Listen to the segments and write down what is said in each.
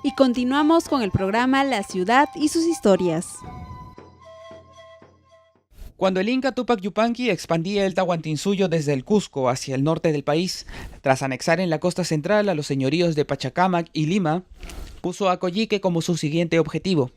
y continuamos con el programa La Ciudad y sus historias. Cuando el Inca Tupac Yupanqui expandía el Tahuantinsuyo desde el Cusco hacia el norte del país, tras anexar en la costa central a los señoríos de Pachacámac y Lima, puso a Coyique como su siguiente objetivo.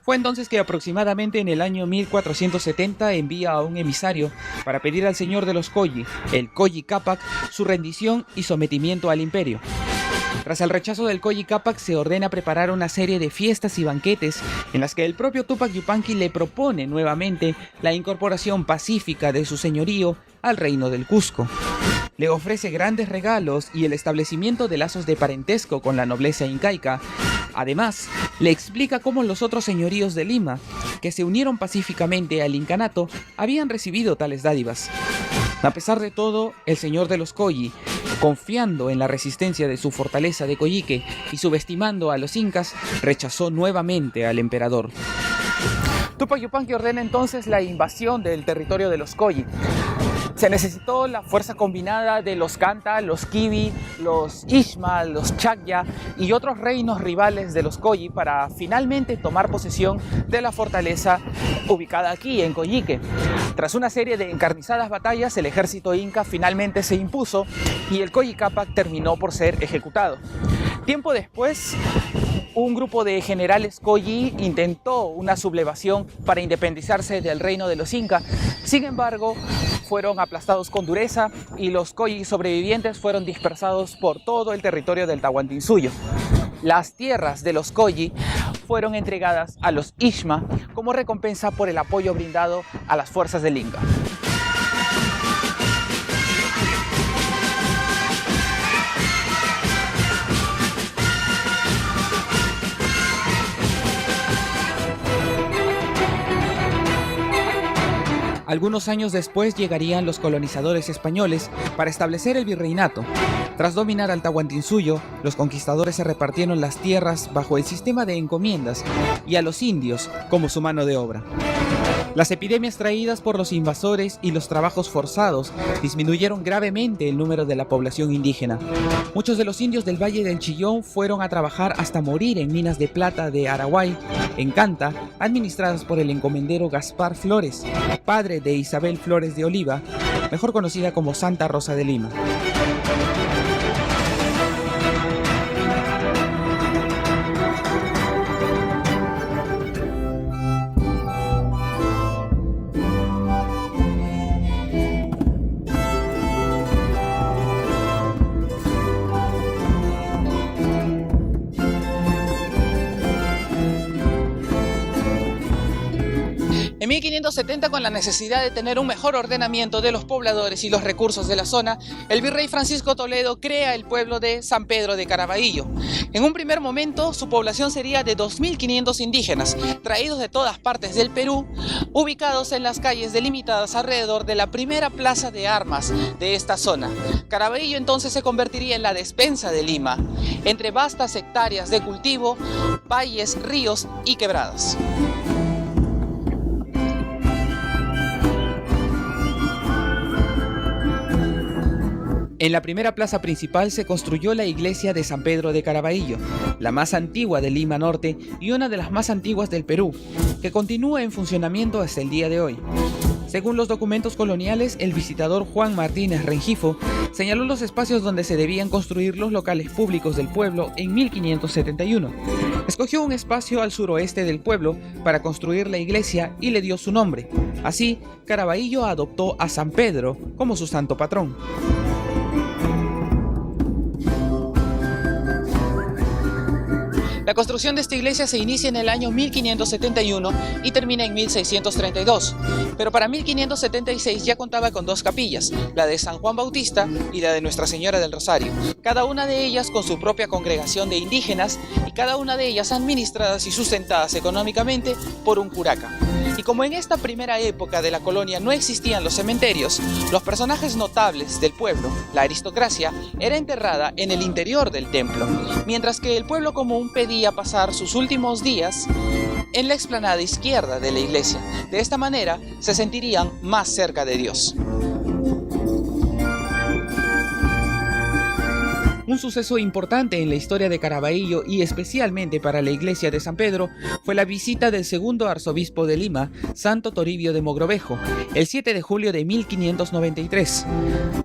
Fue entonces que aproximadamente en el año 1470 envía a un emisario para pedir al señor de los Colli, el Colli Cápac, su rendición y sometimiento al imperio. Tras el rechazo del Colli Cápac se ordena preparar una serie de fiestas y banquetes en las que el propio Tupac Yupanqui le propone nuevamente la incorporación pacífica de su señorío al reino del Cusco. Le ofrece grandes regalos y el establecimiento de lazos de parentesco con la nobleza incaica. Además, le explica cómo los otros señoríos de Lima, que se unieron pacíficamente al incanato, habían recibido tales dádivas. A pesar de todo, el señor de los Colli, confiando en la resistencia de su fortaleza de Coyique y subestimando a los incas, rechazó nuevamente al emperador. Tupac Yupanqui ordena entonces la invasión del territorio de los Colli. Se necesitó la fuerza combinada de los Canta, los Kivi, los Ishma, los Chacya y otros reinos rivales de los Colli para finalmente tomar posesión de la fortaleza ubicada aquí en Coyique. Tras una serie de encarnizadas batallas, el ejército inca finalmente se impuso y el Colli Cápac terminó por ser ejecutado. Tiempo después, un grupo de generales Colli intentó una sublevación para independizarse del reino de los incas. Sin embargo, fueron aplastados con dureza y los Colli sobrevivientes fueron dispersados por todo el territorio del Tahuantinsuyo. Las tierras de los Colli fueron entregadas a los Ishma como recompensa por el apoyo brindado a las fuerzas del Inca. Algunos años después llegarían los colonizadores españoles para establecer el virreinato. Tras dominar al Tahuantinsuyo, los conquistadores se repartieron las tierras bajo el sistema de encomiendas y a los indios como su mano de obra. Las epidemias traídas por los invasores y los trabajos forzados disminuyeron gravemente el número de la población indígena. Muchos de los indios del Valle del Chillón fueron a trabajar hasta morir en minas de plata de Araguay, en Canta, administradas por el encomendero Gaspar Flores, padre de Isabel Flores de Oliva, mejor conocida como Santa Rosa de Lima. En 1570, con la necesidad de tener un mejor ordenamiento de los pobladores y los recursos de la zona, el virrey Francisco Toledo crea el pueblo de San Pedro de Caraballo. En un primer momento, su población sería de 2.500 indígenas, traídos de todas partes del Perú, ubicados en las calles delimitadas alrededor de la primera plaza de armas de esta zona. Caraballo entonces se convertiría en la despensa de Lima, entre vastas hectáreas de cultivo, valles, ríos y quebradas. En la primera plaza principal se construyó la iglesia de San Pedro de Caraballo, la más antigua de Lima Norte y una de las más antiguas del Perú, que continúa en funcionamiento hasta el día de hoy. Según los documentos coloniales, el visitador Juan Martínez Rengifo señaló los espacios donde se debían construir los locales públicos del pueblo en 1571. Escogió un espacio al suroeste del pueblo para construir la iglesia y le dio su nombre. Así, Caraballo adoptó a San Pedro como su santo patrón. La construcción de esta iglesia se inicia en el año 1571 y termina en 1632, pero para 1576 ya contaba con dos capillas, la de San Juan Bautista y la de Nuestra Señora del Rosario, cada una de ellas con su propia congregación de indígenas y cada una de ellas administradas y sustentadas económicamente por un curaca. Y como en esta primera época de la colonia no existían los cementerios, los personajes notables del pueblo, la aristocracia, era enterrada en el interior del templo, mientras que el pueblo común pedía pasar sus últimos días en la explanada izquierda de la iglesia. De esta manera se sentirían más cerca de Dios. Un suceso importante en la historia de Caraballo y especialmente para la iglesia de San Pedro fue la visita del segundo arzobispo de Lima, Santo Toribio de Mogrovejo, el 7 de julio de 1593.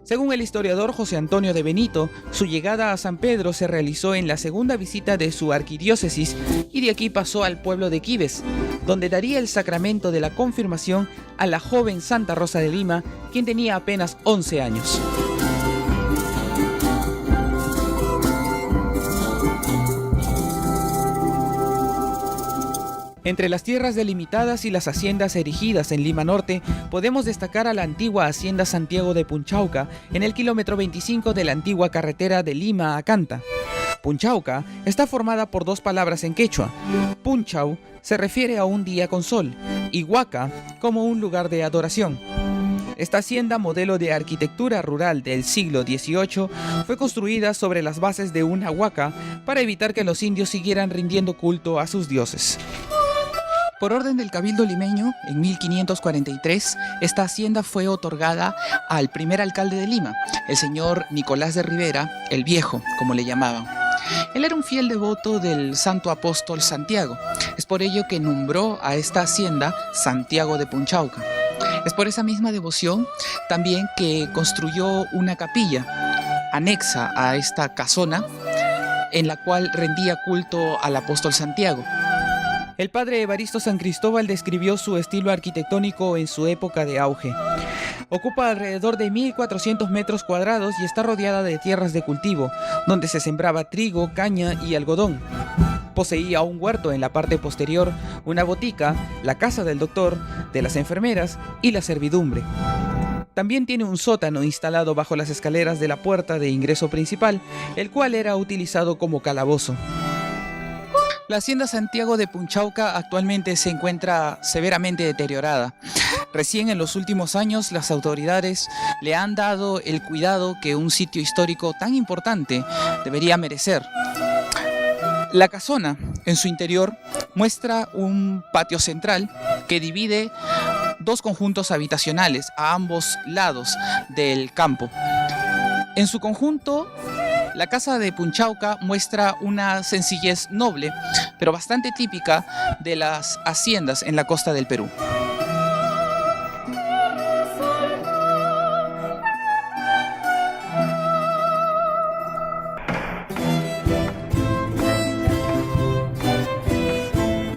Según el historiador José Antonio de Benito, su llegada a San Pedro se realizó en la segunda visita de su arquidiócesis y de aquí pasó al pueblo de Quibes, donde daría el sacramento de la confirmación a la joven Santa Rosa de Lima, quien tenía apenas 11 años. Entre las tierras delimitadas y las haciendas erigidas en Lima Norte, podemos destacar a la antigua hacienda Santiago de Punchauca, en el kilómetro 25 de la antigua carretera de Lima a Canta. Punchauca está formada por dos palabras en quechua. Punchau se refiere a un día con sol y huaca como un lugar de adoración. Esta hacienda, modelo de arquitectura rural del siglo XVIII, fue construida sobre las bases de una huaca para evitar que los indios siguieran rindiendo culto a sus dioses. Por orden del Cabildo limeño, en 1543, esta hacienda fue otorgada al primer alcalde de Lima, el señor Nicolás de Rivera, el Viejo, como le llamaban. Él era un fiel devoto del santo apóstol Santiago. Es por ello que nombró a esta hacienda Santiago de Punchauca. Es por esa misma devoción también que construyó una capilla anexa a esta casona, en la cual rendía culto al apóstol Santiago. El padre Evaristo San Cristóbal describió su estilo arquitectónico en su época de auge. Ocupa alrededor de 1.400 metros cuadrados y está rodeada de tierras de cultivo, donde se sembraba trigo, caña y algodón. Poseía un huerto en la parte posterior, una botica, la casa del doctor, de las enfermeras y la servidumbre. También tiene un sótano instalado bajo las escaleras de la puerta de ingreso principal, el cual era utilizado como calabozo. La hacienda Santiago de Punchauca actualmente se encuentra severamente deteriorada. Recién en los últimos años las autoridades le han dado el cuidado que un sitio histórico tan importante debería merecer. La casona, en su interior, muestra un patio central que divide dos conjuntos habitacionales a ambos lados del campo. En su conjunto, la casa de Punchauca muestra una sencillez noble, pero bastante típica de las haciendas en la costa del Perú.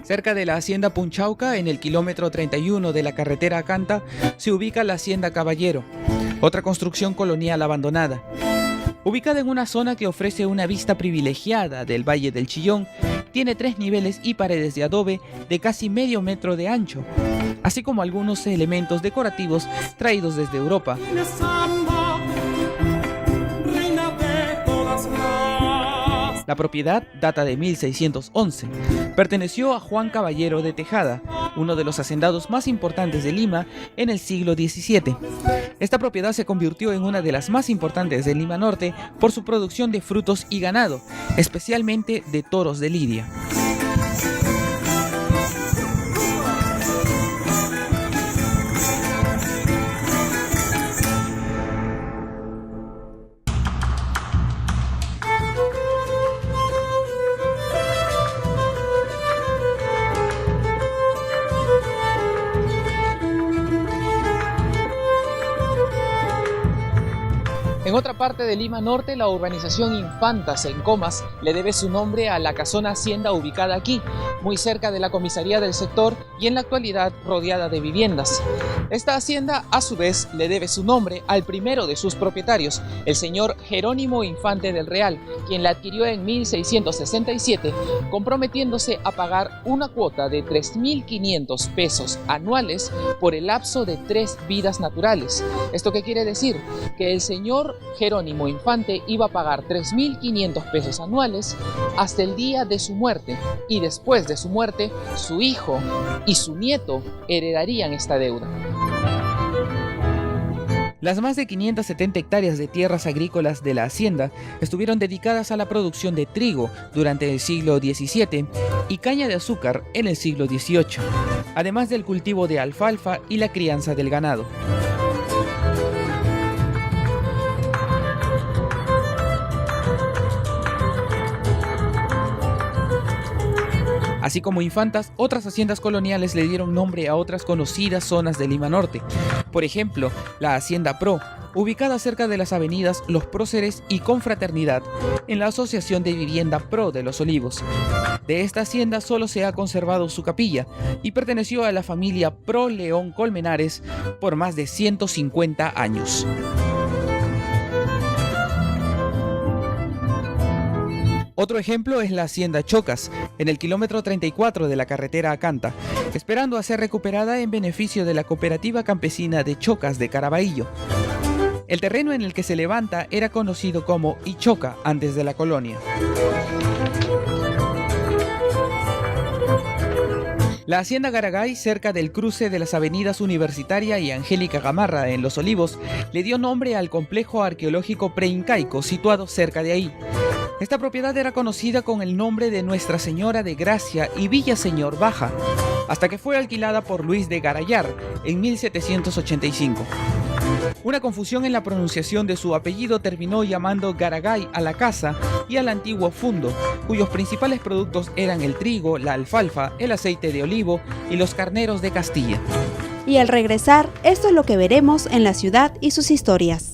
Cerca de la hacienda Punchauca, en el kilómetro 31 de la carretera a Canta, se ubica la hacienda Caballero, otra construcción colonial abandonada. Ubicada en una zona que ofrece una vista privilegiada del Valle del Chillón, tiene 3 niveles y paredes de adobe de casi medio metro de ancho, así como algunos elementos decorativos traídos desde Europa. La propiedad data de 1611. Perteneció a Juan Caballero de Tejada, uno de los hacendados más importantes de Lima en el siglo XVII. Esta propiedad se convirtió en una de las más importantes de Lima Norte por su producción de frutos y ganado, especialmente de toros de lidia. En otra parte de Lima Norte, la urbanización Infantas en Comas le debe su nombre a la casona hacienda ubicada aquí, muy cerca de la comisaría del sector y en la actualidad rodeada de viviendas. Esta hacienda, a su vez, le debe su nombre al primero de sus propietarios, el señor Jerónimo Infante del Real, quien la adquirió en 1667, comprometiéndose a pagar una cuota de 3.500 pesos anuales por el lapso de 3 vidas naturales. ¿Esto qué quiere decir? Que el señor Jerónimo Infante iba a pagar 3.500 pesos anuales hasta el día de su muerte, y después de su muerte, su hijo y su nieto heredarían esta deuda. Las más de 570 hectáreas de tierras agrícolas de la hacienda estuvieron dedicadas a la producción de trigo durante el siglo XVII y caña de azúcar en el siglo XVIII, además del cultivo de alfalfa y la crianza del ganado. Así como Infantas, otras haciendas coloniales le dieron nombre a otras conocidas zonas de Lima Norte. Por ejemplo, la Hacienda Pro, ubicada cerca de las avenidas Los Próceres y Confraternidad, en la Asociación de Vivienda Pro de Los Olivos. De esta hacienda solo se ha conservado su capilla y perteneció a la familia Pro León Colmenares por más de 150 años. Otro ejemplo es la hacienda Chocas, en el kilómetro 34 de la carretera a Canta, esperando a ser recuperada en beneficio de la cooperativa campesina de Chocas de Caraballo. El terreno en el que se levanta era conocido como Ichoca antes de la colonia. La hacienda Garagay, cerca del cruce de las avenidas Universitaria y Angélica Gamarra en Los Olivos, le dio nombre al complejo arqueológico preincaico situado cerca de ahí. Esta propiedad era conocida con el nombre de Nuestra Señora de Gracia y Villa Señor Baja, hasta que fue alquilada por Luis de Garayar en 1785. Una confusión en la pronunciación de su apellido terminó llamando Garagay a la casa y al antiguo fundo, cuyos principales productos eran el trigo, la alfalfa, el aceite de olivo y los carneros de Castilla. Y al regresar, esto es lo que veremos en la ciudad y sus historias.